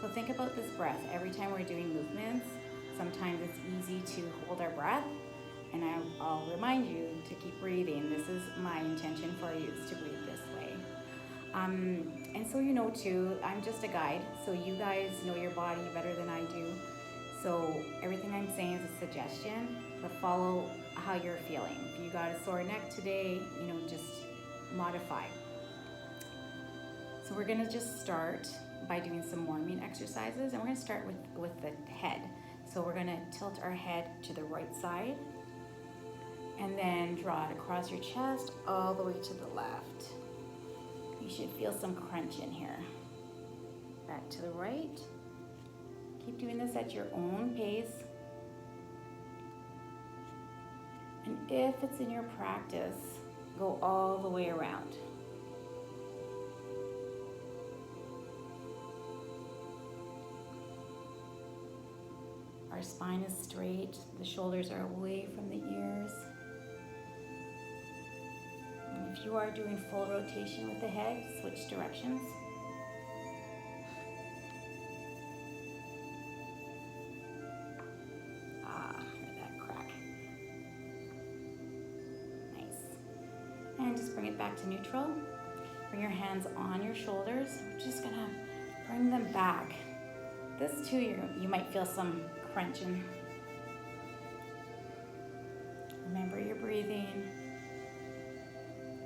So think about this breath. Every time we're doing movements, sometimes it's easy to hold our breath. And I'll remind you to keep breathing. This is my intention for you, is to breathe this way. And so you know too, I'm just a guide. So you guys know your body better than I do. So everything I'm saying is a suggestion, but follow how you're feeling. If you got a sore neck today, just modify. So we're gonna just start by doing some warming exercises, and we're gonna start with the head. So we're gonna tilt our head to the right side, and then draw it across your chest all the way to the left. You should feel some crunch in here. Back to the right. Keep doing this at your own pace. And if it's in your practice, go all the way around. Our spine is straight, the shoulders are away from the ears. And if you are doing full rotation with the head, switch directions. Heard that crack. Nice. And just bring it back to neutral. Bring your hands on your shoulders. We're just gonna bring them back. This too, you might feel some crunching. Remember your breathing.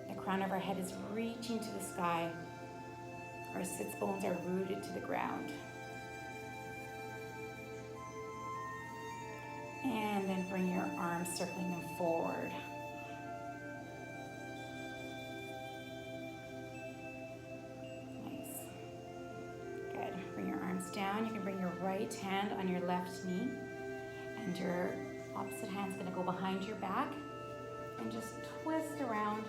The crown of our head is reaching to the sky. Our sits bones are rooted to the ground. And then bring your arms, circling them forward. Nice. Good. Bring your arms down. You can bring your right hand on your left knee, and your opposite hand's going to go behind your back, and just twist around.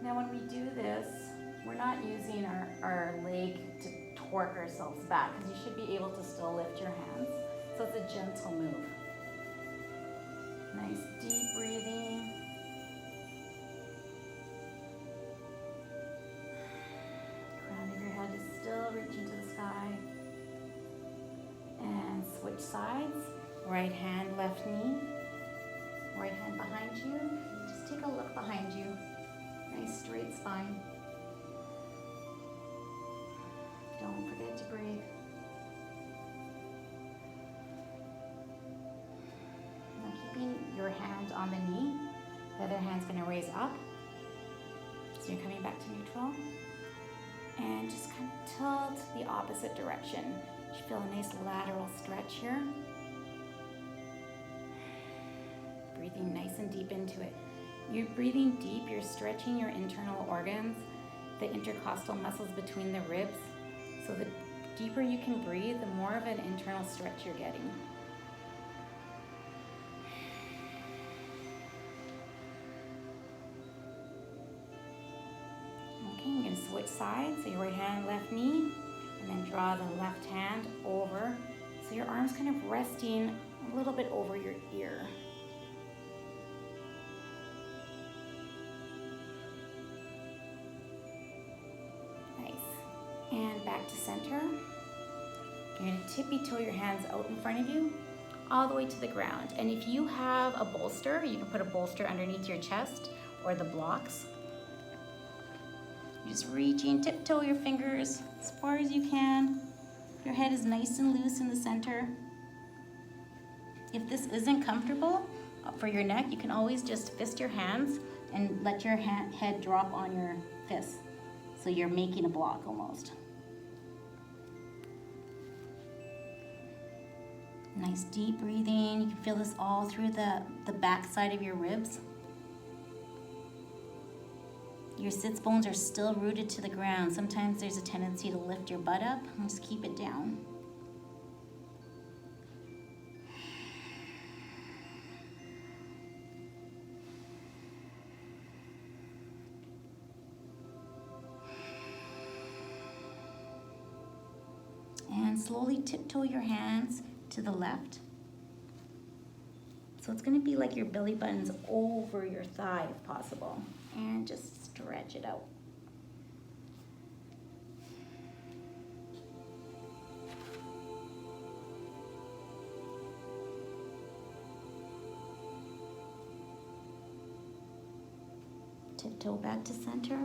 Now when we do this, we're not using our leg to torque ourselves back, because you should be able to still lift your hands. So it's a gentle move. Nice deep breathing. Crown of your head is still reaching to the sky. And switch sides. Right hand, left knee. Right hand behind you. Just take a look behind you. Nice straight spine. Don't forget to breathe. Now keeping your hand on the knee, the other hand's going to raise up. So you're coming back to neutral. And just kind of tilt the opposite direction. You should feel a nice lateral stretch here. Breathing nice and deep into it. You're breathing deep, you're stretching your internal organs, the intercostal muscles between the ribs. So the deeper you can breathe, the more of an internal stretch you're getting. Okay, you're going to switch sides. So your right hand, left knee, and then draw the left hand over. So your arm's kind of resting a little bit over your ear. And back to center. You're going to tippy toe your hands out in front of you, all the way to the ground. And if you have a bolster, you can put a bolster underneath your chest or the blocks. Just reaching, tiptoe your fingers as far as you can. Your head is nice and loose in the center. If this isn't comfortable for your neck, you can always just fist your hands and let your head drop on your fist. So you're making a block almost. Nice deep breathing. You can feel this all through the back side of your ribs. Your sits bones are still rooted to the ground. Sometimes there's a tendency to lift your butt up and just keep it down. And slowly tiptoe your hands to the left. So it's going to be like your belly button's over your thigh if possible. And just stretch it out. Tiptoe back to center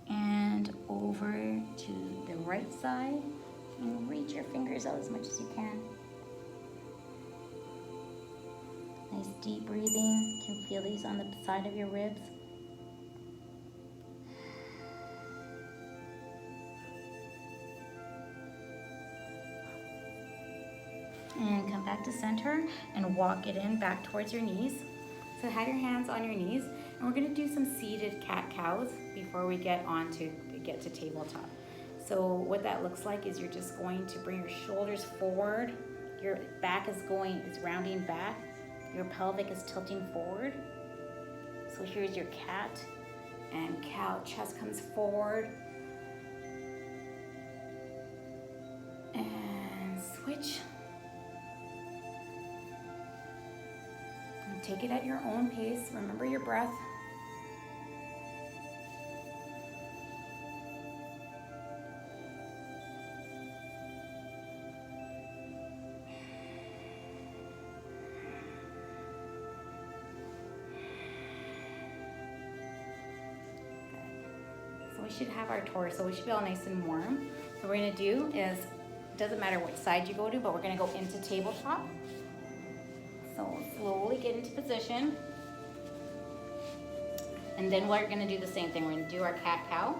and over to the right side and reach your fingers out as much as you can. Nice deep breathing. You can feel these on the side of your ribs. And come back to center and walk it in back towards your knees. So have your hands on your knees, and we're gonna do some seated cat-cows before we get to tabletop. So what that looks like is you're just going to bring your shoulders forward, your back is rounding back, your pelvic is tilting forward. So here's your cat and cow, chest comes forward. And switch. And take it at your own pace. Remember your breath. So we should have our torso, we should be all nice and warm. So what we're gonna do is, doesn't matter which side you go to, but we're gonna go into tabletop. So slowly get into position. And then we're gonna do the same thing. We're gonna do our cat-cow.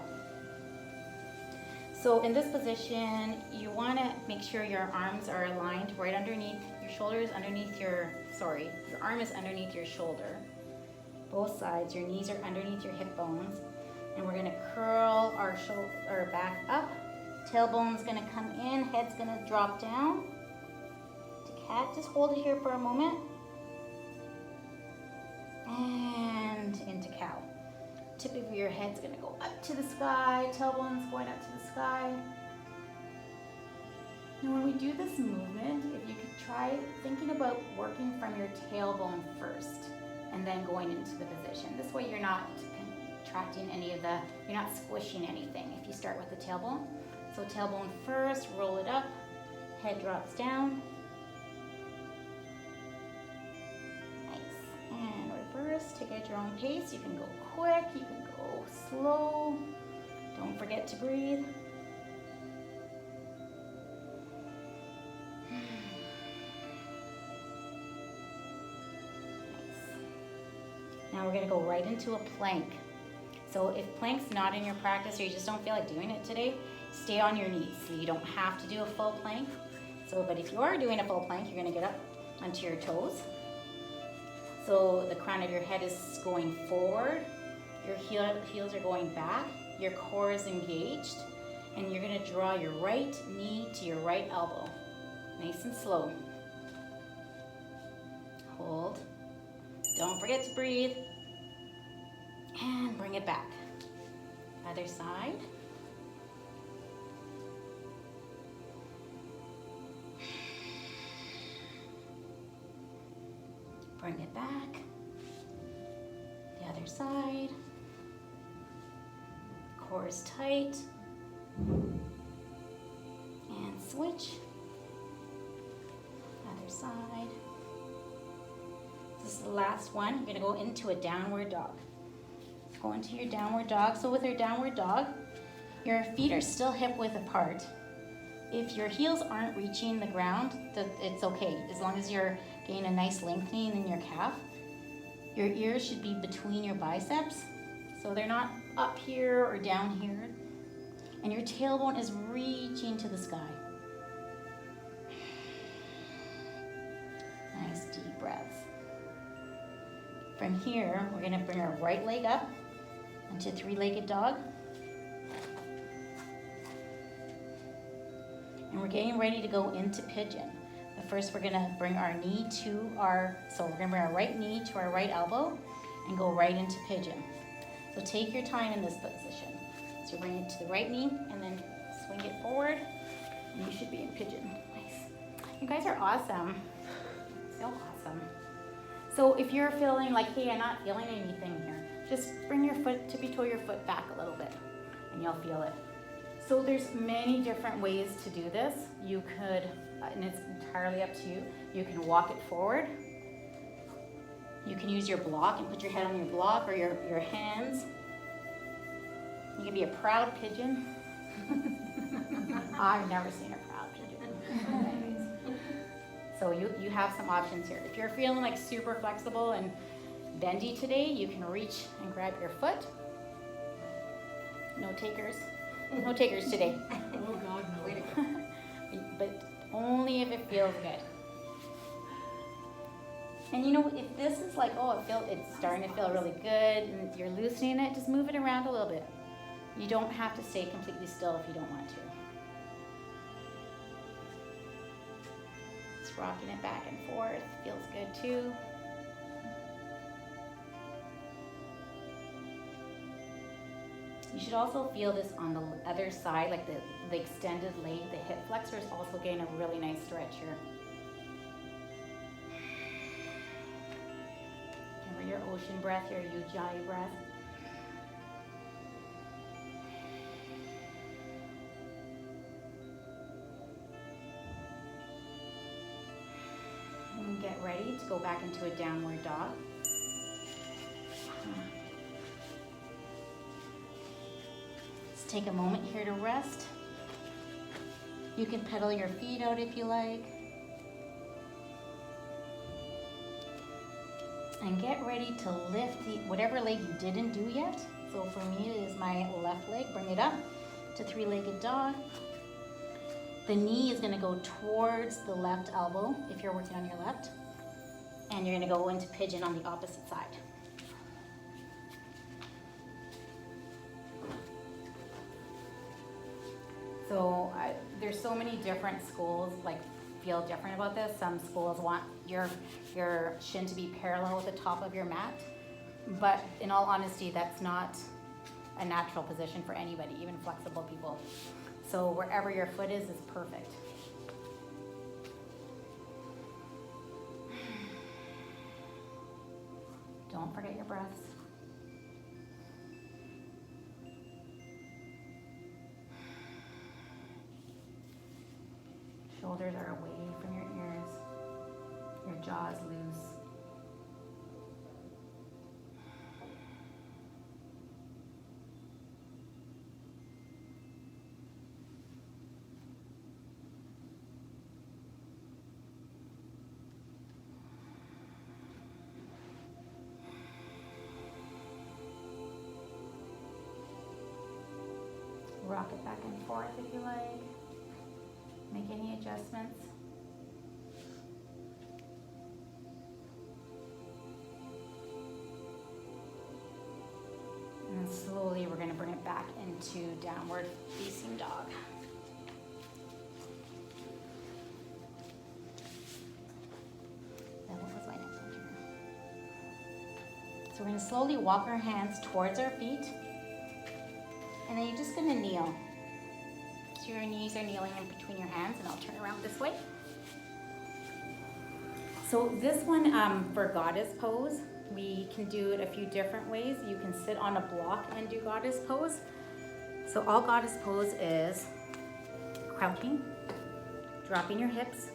So in this position, you wanna make sure your arms are aligned right underneath your shoulders, your arm is underneath your shoulder. Both sides, your knees are underneath your hip bones. And we're gonna curl our back up. Tailbone's gonna come in, head's gonna drop down. To cat, just hold it here for a moment. And into cow. Tip of your head's gonna go up to the sky, tailbone's going up to the sky. Now when we do this movement, if you could try thinking about working from your tailbone first and then going into the position. This way you're not contracting you're not squishing anything if you start with the tailbone. So tailbone first, roll it up, head drops down. Nice. And reverse, take it at your own pace. You can go quick, you can go slow. Don't forget to breathe. Nice. Now we're gonna go right into a plank. So if plank's not in your practice or you just don't feel like doing it today, stay on your knees. So you don't have to do a full plank. But if you are doing a full plank, you're gonna get up onto your toes. So the crown of your head is going forward, your heels are going back, your core is engaged, and you're gonna draw your right knee to your right elbow. Nice and slow. Hold. Don't forget to breathe. And bring it back. Other side. Bring it back. The other side. Core is tight. And switch. Other side. This is the last one. You're gonna go into a downward dog. Go into your downward dog. So with your downward dog, your feet are still hip width apart. If your heels aren't reaching the ground, it's okay. As long as you're getting a nice lengthening in your calf. Your ears should be between your biceps. So they're not up here or down here. And your tailbone is reaching to the sky. Nice deep breaths. From here, we're gonna bring our right leg up into three-legged dog. And we're getting ready to go into pigeon. But first we're gonna bring our knee to we're gonna bring our right knee to our right elbow and go right into pigeon. So take your time in this position. So bring it to the right knee and then swing it forward and you should be in pigeon. Nice. You guys are awesome. So awesome. So if you're feeling like, hey, I'm not feeling anything here, just bring your tippy-toe your foot back a little bit and you'll feel it. So there's many different ways to do this. You could, and it's entirely up to you, you can walk it forward. You can use your block and put your head on your block or your hands. You can be a proud pigeon. I've never seen a proud pigeon. Anyways. So you have some options here. If you're feeling like super flexible and bendy today, you can reach and grab your foot. No takers. No takers today. Oh God, no. Way to go. But only if it feels good. And you know, if this is like, oh, it's starting to feel really good and you're loosening it, just move it around a little bit. You don't have to stay completely still if you don't want to. Just rocking it back and forth feels good too. You should also feel this on the other side, like the extended leg, the hip flexor is also getting a really nice stretch here. Remember your ocean breath, your Ujjayi breath. And get ready to go back into a downward dog. Take a moment here to rest. You can pedal your feet out if you like. And get ready to lift whatever leg you didn't do yet. So for me, it is my left leg. Bring it up to three-legged dog. The knee is going to go towards the left elbow if you're working on your left. And you're going to go into pigeon on the opposite side. So there's so many different schools feel different about this. Some schools want your shin to be parallel with the top of your mat, but in all honesty, that's not a natural position for anybody, even flexible people. So wherever your foot is perfect. Don't forget your breaths. Shoulders are away from your ears. Your jaw is loose. Rock it back and forth if you like. Make any adjustments. And then slowly we're going to bring it back into downward facing dog. Then what was my next one here? So we're going to slowly walk our hands towards our feet. And then you're just going to kneel. So your knees are kneeling in between your hands, and I'll turn around this way. So this one, for goddess pose, we can do it a few different ways. You can sit on a block and do goddess pose. So all goddess pose is crouching, dropping your hips,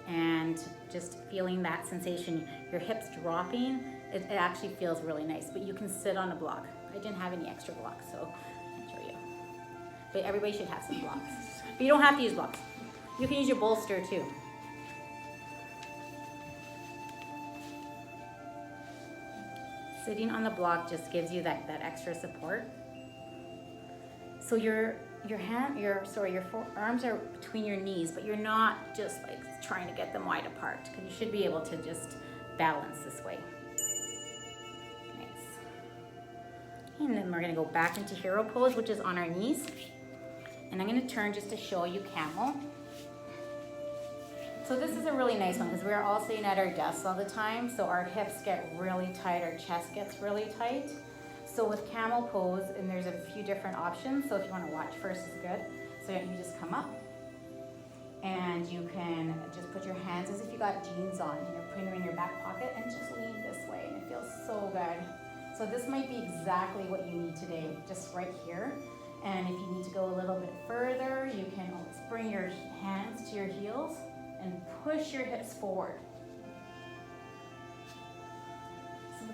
and just feeling that sensation. Your hips dropping, it actually feels really nice, but you can sit on a block. I didn't have any extra blocks, so I'll show you. But everybody should have some blocks. But you don't have to use blocks. You can use your bolster too. Sitting on the block just gives you that extra support. So your arms are between your knees, but you're not just trying to get them wide apart, because you should be able to just balance this way. Nice. And then we're gonna go back into hero pose, which is on our knees. And I'm gonna turn just to show you camel. So this is a really nice one because we're all sitting at our desks all the time, so our hips get really tight, our chest gets really tight. So with camel pose, and there's a few different options, so if you want to watch first is good. So you just come up, and you can just put your hands as if you got jeans on, and you're putting them in your back pocket, and just lean this way, and it feels so good. So this might be exactly what you need today, just right here. And if you need to go a little bit further, you can always bring your hands to your heels and push your hips forward.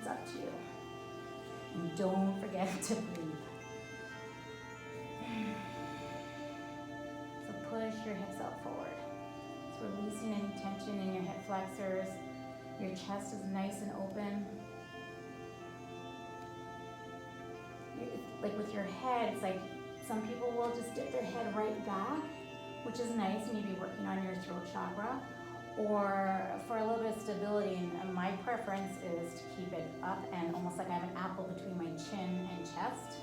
it's up to you. And don't forget to breathe. So push your hips out forward. It's releasing any tension in your hip flexors. Your chest is nice and open. Like with your head, it's like some people will just dip their head right back, which is nice, maybe working on your throat chakra, or for a little bit of stability. And my preference is to keep it up and almost like I have an apple between my chin and chest.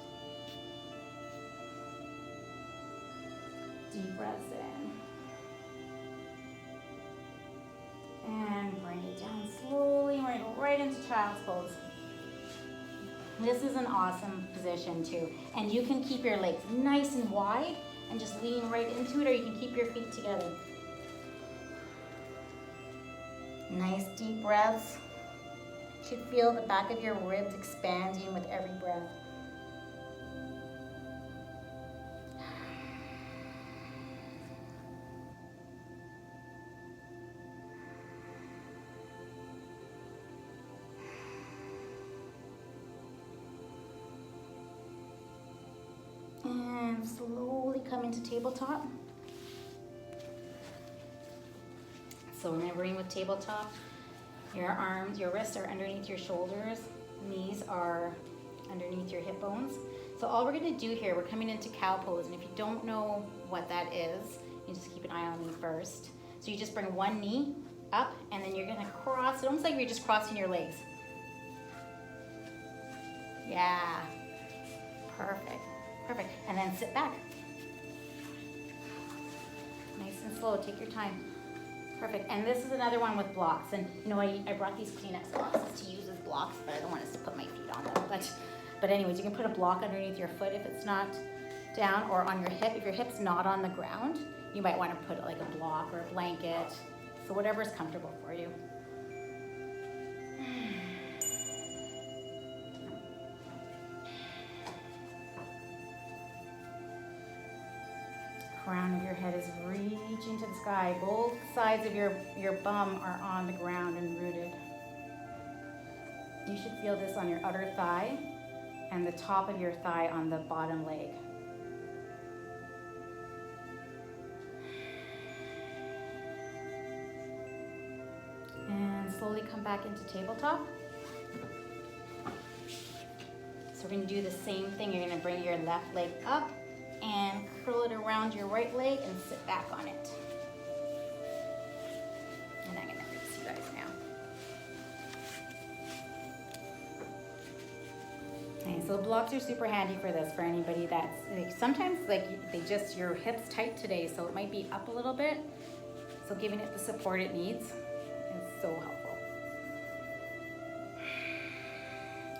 Deep breaths in. And bring it down slowly, right into child's pose. This is an awesome position too. And you can keep your legs nice and wide and just lean right into it, or you can keep your feet together. Nice deep breaths. You should feel the back of your ribs expanding with every breath. And slowly come into tabletop. So remembering with tabletop, your arms, your wrists are underneath your shoulders, knees are underneath your hip bones. So all we're gonna do here, we're coming into cow pose, and if you don't know what that is, you just keep an eye on me first. So you just bring one knee up, and then you're gonna cross it, almost like you're just crossing your legs. Yeah, perfect. Perfect. And then sit back. Nice and slow. Take your time. Perfect. And this is another one with blocks. And you know, I brought these Kleenex boxes to use as blocks, but I don't want us to put my feet on them. But anyways, you can put a block underneath your foot if it's not down, or on your hip. If your hip's not on the ground, you might want to put like a block or a blanket. So whatever's comfortable for you. Crown of your head is reaching to the sky. Both sides of your bum are on the ground and rooted. You should feel this on your outer thigh and the top of your thigh on the bottom leg. And slowly come back into tabletop. So we're going to do the same thing. You're going to bring your left leg up and curl it around your right leg and sit back on it. And I'm gonna release you guys now. Okay, so the blocks are super handy for this, for anybody that's, like, sometimes like your hip's tight today, so it might be up a little bit. So giving it the support it needs is so helpful.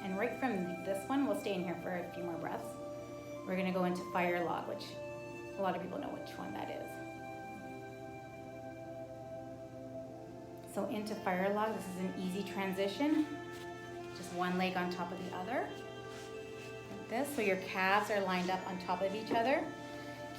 And right from this one, we'll stay in here for a few more breaths. We're gonna go into fire log, which a lot of people know which one that is. So into fire log, this is an easy transition. Just one leg on top of the other, like this. So your calves are lined up on top of each other.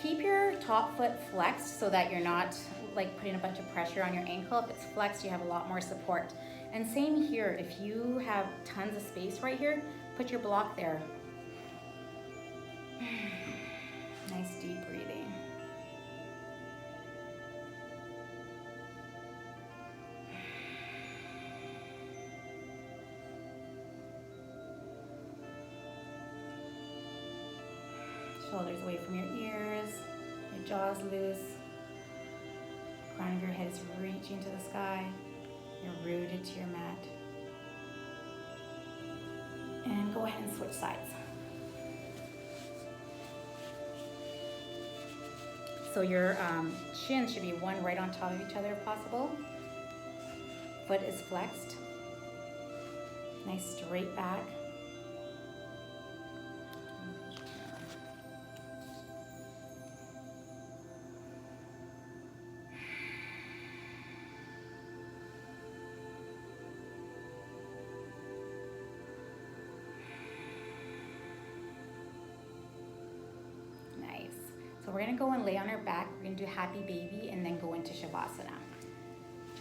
Keep your top foot flexed so that you're not like putting a bunch of pressure on your ankle. If it's flexed, you have a lot more support. And same here, if you have tons of space right here, put your block there. Nice deep breathing. Shoulders away from your ears, your jaw's loose. Crown of your head is reaching to the sky. You're rooted to your mat. And go ahead and switch sides. So your shins should be one right on top of each other if possible. Foot is flexed. Nice straight back. So we're gonna go and lay on our back. We're gonna do happy baby and then go into Shavasana.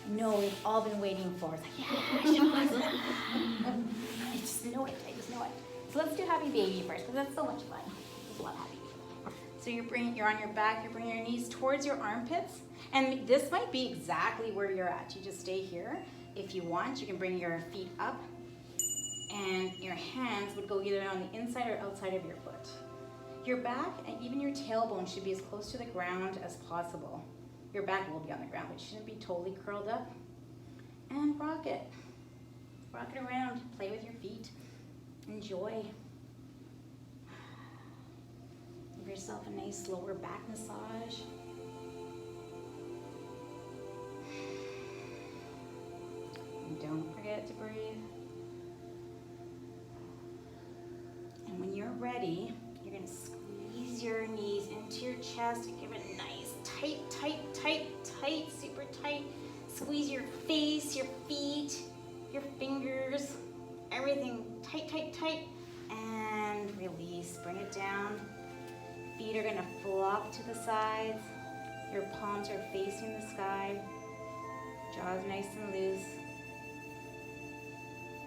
I know we've all been waiting for. It's like, yeah, I just know it. I just know it. So let's do happy baby first, because that's so much fun. I just love happy baby. So you're on your back, you're bringing your knees towards your armpits, and this might be exactly where you're at. You just stay here. If you want, you can bring your feet up, and your hands would go either on the inside or outside of your foot. Your back and even your tailbone should be as close to the ground as possible. Your back will be on the ground, but you shouldn't be totally curled up. And rock it. Rock it around. Play with your feet. Enjoy. Give yourself a nice lower back massage. And don't forget to breathe. And when you're ready, you're going to squeeze your knees into your chest and give it a nice tight, tight, tight, tight, super tight. Squeeze your face, your feet, your fingers, everything tight, tight, tight. And release. Bring it down. Feet are going to flop to the sides. Your palms are facing the sky. Jaws nice and loose.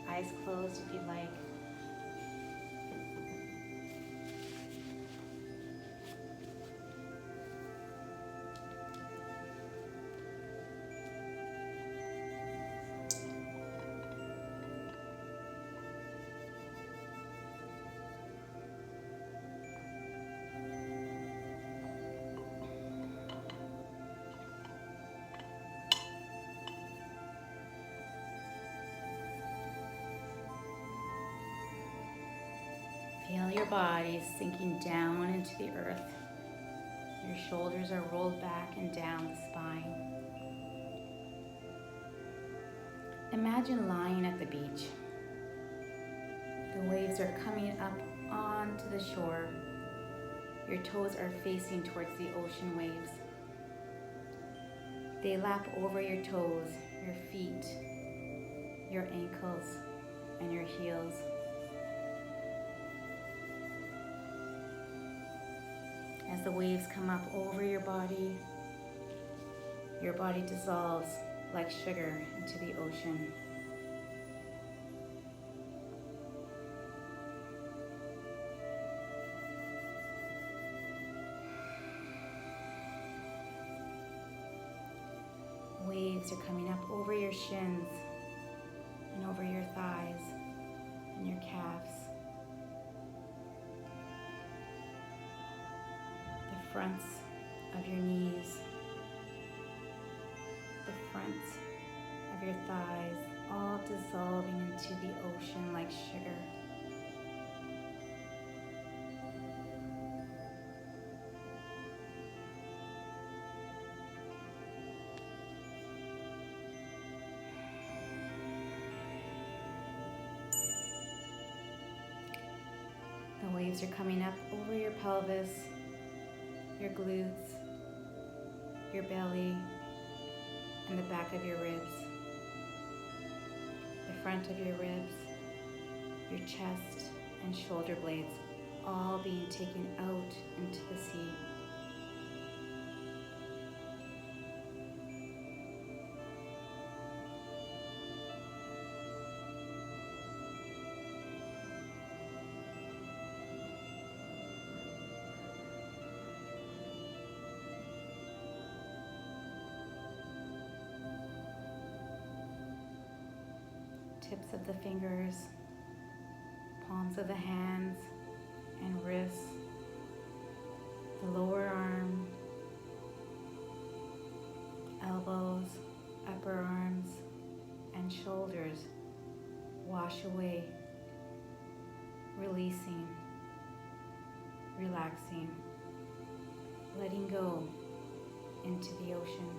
Eyes closed if you'd like. Feel your body sinking down into the earth. Your shoulders are rolled back and down the spine. Imagine lying at the beach. The waves are coming up onto the shore. Your toes are facing towards the ocean waves. They lap over your toes, your feet, your ankles, and your heels. As the waves come up over your body dissolves like sugar into the ocean. Waves are coming up over your shins and over your thighs and your calves. The fronts of your knees, the fronts of your thighs, all dissolving into the ocean like sugar. The waves are coming up over your pelvis, your glutes, your belly, and the back of your ribs, the front of your ribs, your chest and shoulder blades, all being taken out into the sea. Tips of the fingers, palms of the hands and wrists, the lower arm, elbows, upper arms, and shoulders wash away, releasing, relaxing, letting go into the ocean.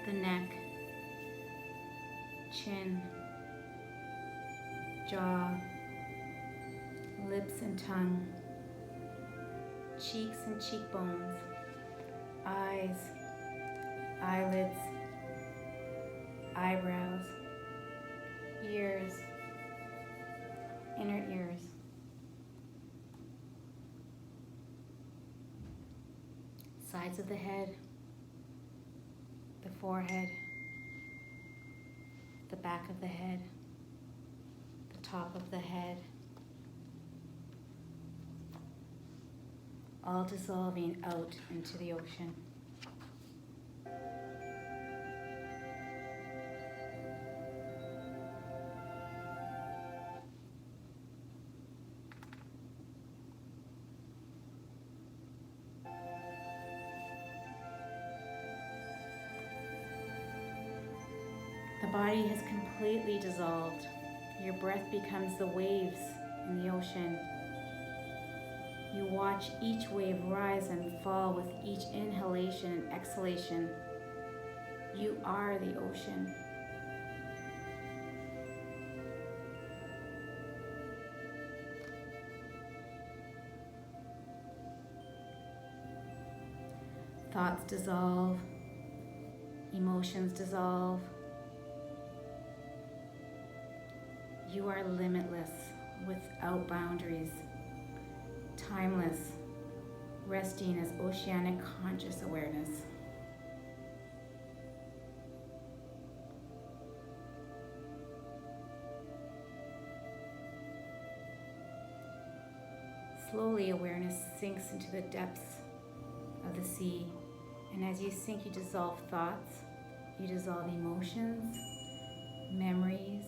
The neck, chin, jaw, lips and tongue, cheeks and cheekbones, eyes, eyelids, eyebrows, ears, inner ears, sides of the head, the forehead, the back of the head, the top of the head, all dissolving out into the ocean. The body has completely dissolved. Your breath becomes the waves in the ocean. You watch each wave rise and fall with each inhalation and exhalation. You are the ocean. Thoughts dissolve, emotions dissolve. You are limitless, without boundaries, timeless, resting as oceanic conscious awareness. Slowly, awareness sinks into the depths of the sea, and as you sink, you dissolve thoughts, you dissolve emotions, memories,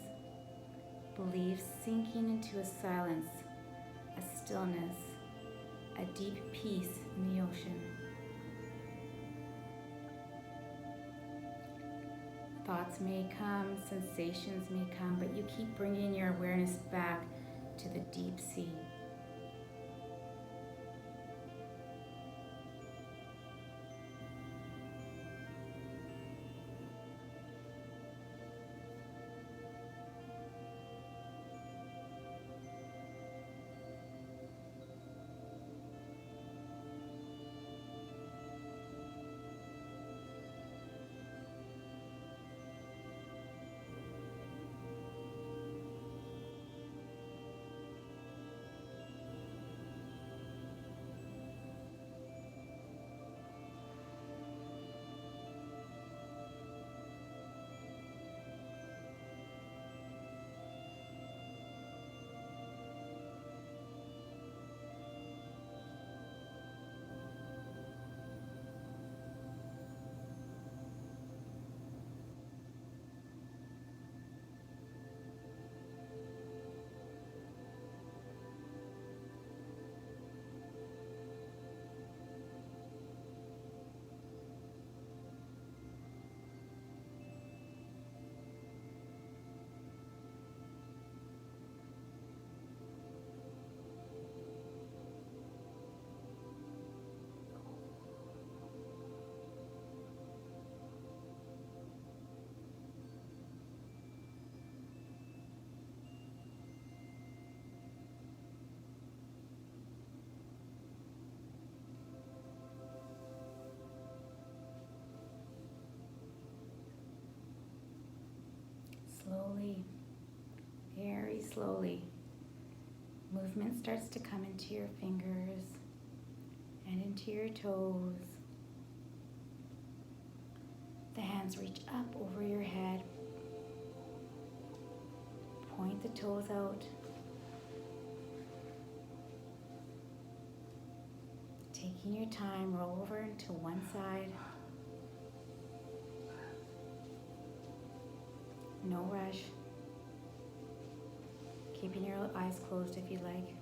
beliefs, sinking into a silence, a stillness, a deep peace in the ocean. Thoughts may come, sensations may come, but you keep bringing your awareness back to the deep sea. Slowly, very slowly, movement starts to come into your fingers and into your toes. The hands reach up over your head. Point the toes out. Taking your time, roll over to one side. No rush. Keeping your eyes closed if you like.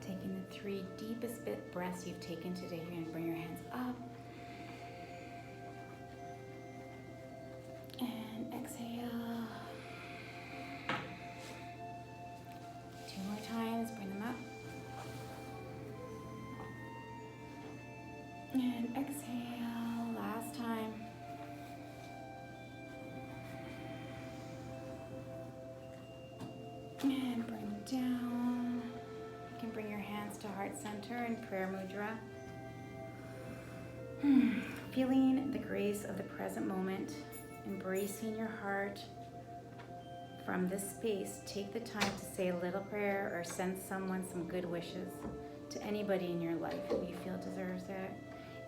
Taking the 3 deepest breaths you've taken today, you're going to bring your hands up And exhale, last time. And bring it down. You can bring your hands to heart center in prayer mudra. Feeling the grace of the present moment, embracing your heart. From this space, take the time to say a little prayer or send someone some good wishes to anybody in your life who you feel deserves it.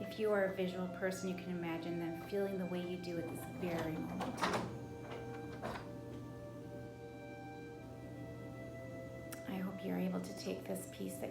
If you are a visual person, you can imagine them feeling the way you do at this very moment. I hope you're able to take this piece that